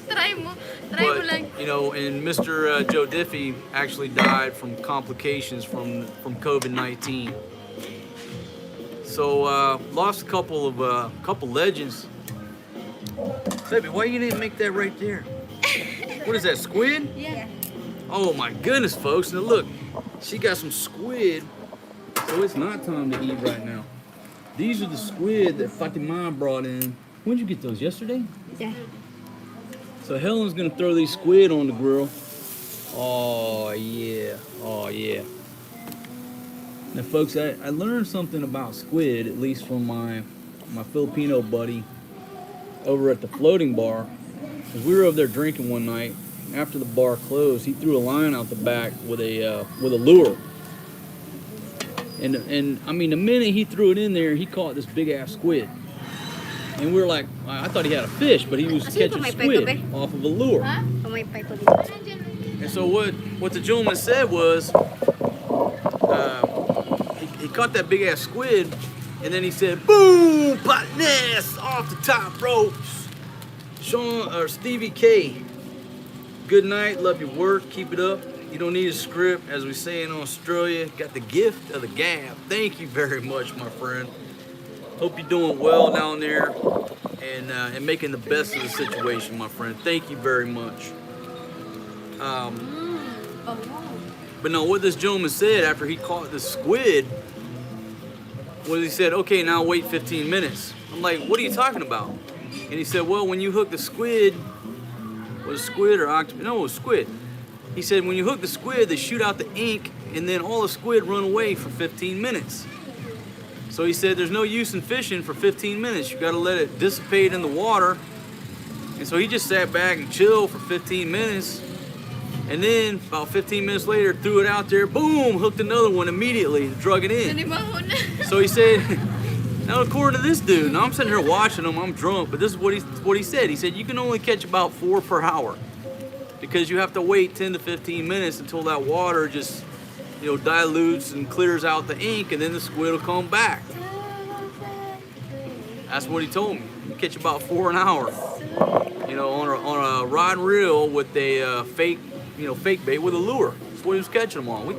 Try mo. Try mo lang. But, you know, and Mr. Joe Diffie actually died from complications from COVID-19. So, lost a couple legends. Baby, why you didn't make that right there? What is that, squid? Yeah. Oh my goodness, folks. Now look, she got some squid. So it's not time to eat right now. These are the squid that Fatima brought in. When did you get those? Yesterday? Yeah. So Helen's gonna throw these squid on the grill. Oh yeah, oh yeah. Now folks, I learned something about squid, at least from my Filipino buddy over at the floating bar. Cause we were over there drinking one night. After the bar closed, he threw a line out the back with a lure. And I mean, the minute he threw it in there, he caught this big ass squid. And we were like, I thought he had a fish, but he was catching squid off of a lure. And so what the gentleman said was, he caught that big ass squid, and then he said, boom, partners, off the top ropes. Stevie K, good night, love your work, keep it up. You don't need a script, as we say in Australia, got the gift of the gab. Thank you very much, my friend. Hope you're doing well down there and making the best of the situation, my friend. Thank you very much. But no, what this gentleman said after he caught the squid was he said, okay, now wait 15 minutes. I'm like, what are you talking about? And he said, well, when you hook the squid, was it squid or octopus? No, it was squid. He said, when you hook the squid, they shoot out the ink, and then all the squid run away for 15 minutes. So he said, there's no use in fishing for 15 minutes. You gotta let it dissipate in the water. And so he just sat back and chilled for 15 minutes. And then, about 15 minutes later, threw it out there, boom, hooked another one immediately and drug it in. So he said, now according to this dude, now I'm sitting here watching him, I'm drunk, but this is what he said. He said, you can only catch about 4 per hour because you have to wait 10 to 15 minutes until that water just, you know, dilutes and clears out the ink, and then the squid will come back. That's what he told me. You catch about 4 an hour, you know, on a rod and reel with a fake bait with a lure. That's what he was catching them on.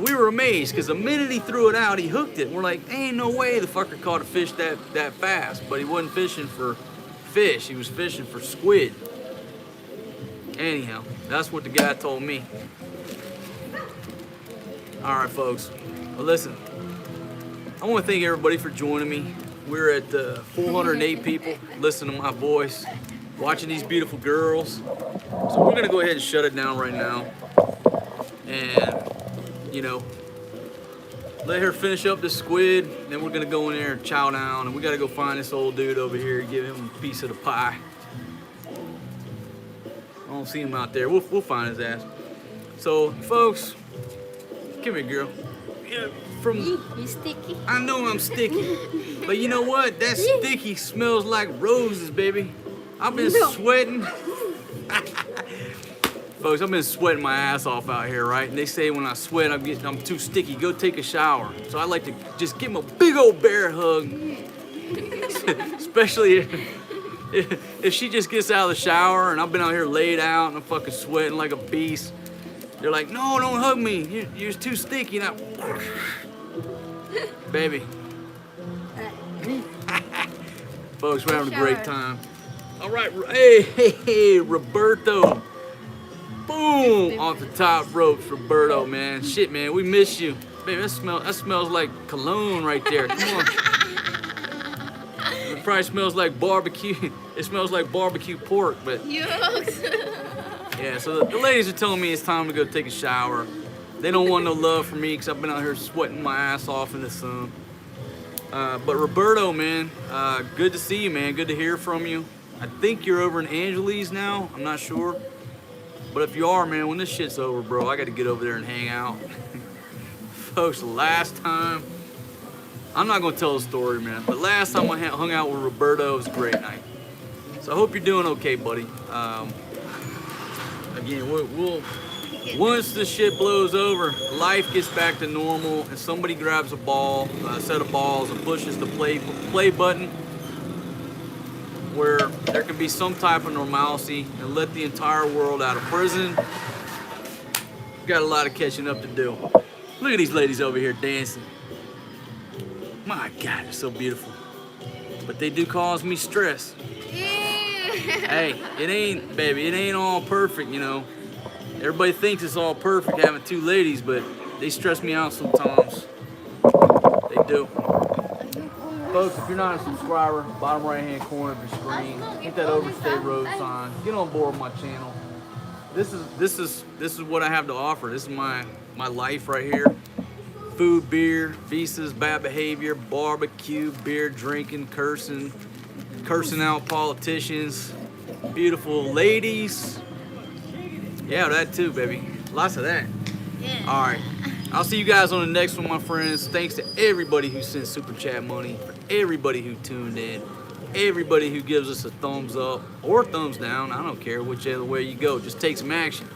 We were amazed because the minute he threw it out, he hooked it. We're like, ain't no way the fucker caught a fish that fast. But he wasn't fishing for fish. He was fishing for squid. Anyhow, that's what the guy told me. All right, folks. Well, listen, I want to thank everybody for joining me. We're at 408 people listening to my voice, watching these beautiful girls. So we're going to go ahead and shut it down right now. And, you know, let her finish up the squid. Then we're going to go in there and chow down. And we got to go find this old dude over here and give him a piece of the pie. I don't see him out there. We'll find his ass. So, folks, come here, girl. Yeah, You sticky. I know I'm sticky, but you know what? That sticky smells like roses, baby. I've been sweating. Folks, I've been sweating my ass off out here, right? And they say when I sweat, I'm too sticky. Go take a shower. So I like to just give him a big old bear hug, especially if she just gets out of the shower and I've been out here laid out and I'm fucking sweating like a beast. They're like, no, don't hug me. You're too sticky now. Baby. Folks, we're having a great time. All right, hey, Roberto. Boom, off the top ropes, Roberto, man. Shit, man, we miss you. Baby, that smells like cologne right there. Come on. It probably smells like barbecue. It smells like barbecue pork, but yeah, so the ladies are telling me it's time to go take a shower. They don't want no love from me because I've been out here sweating my ass off in the sun. But Roberto, man, good to see you, man. Good to hear from you. I think you're over in Angeles now. I'm not sure. But if you are, man, when this shit's over, bro, I got to get over there and hang out. Folks, last time, I'm not going to tell the story, man, but last time I hung out with Roberto, it was a great night. So I hope you're doing okay, buddy. Again, Once the shit blows over, life gets back to normal, and somebody grabs a ball, a set of balls, and pushes the play button, where there can be some type of normalcy, and let the entire world out of prison. Got a lot of catching up to do. Look at these ladies over here dancing. My God, they're so beautiful. But they do cause me stress. Hey, it ain't all perfect, you know. Everybody thinks it's all perfect having two ladies, but they stress me out sometimes. They do. Folks, if you're not a subscriber, bottom right hand corner of your screen, hit that Overstay Road sign. Get on board with my channel. This is what I have to offer. This is my life right here. Food, beer, visas, bad behavior, barbecue, beer drinking, cursing out politicians, beautiful ladies. Yeah, that too, baby. Lots of that. Yeah. All right. I'll see you guys on the next one, my friends. Thanks to everybody who sent Super Chat money, for everybody who tuned in, everybody who gives us a thumbs up or thumbs down. I don't care whichever way you go. Just take some action.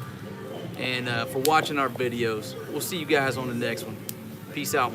And for watching our videos. We'll see you guys on the next one. Peace out.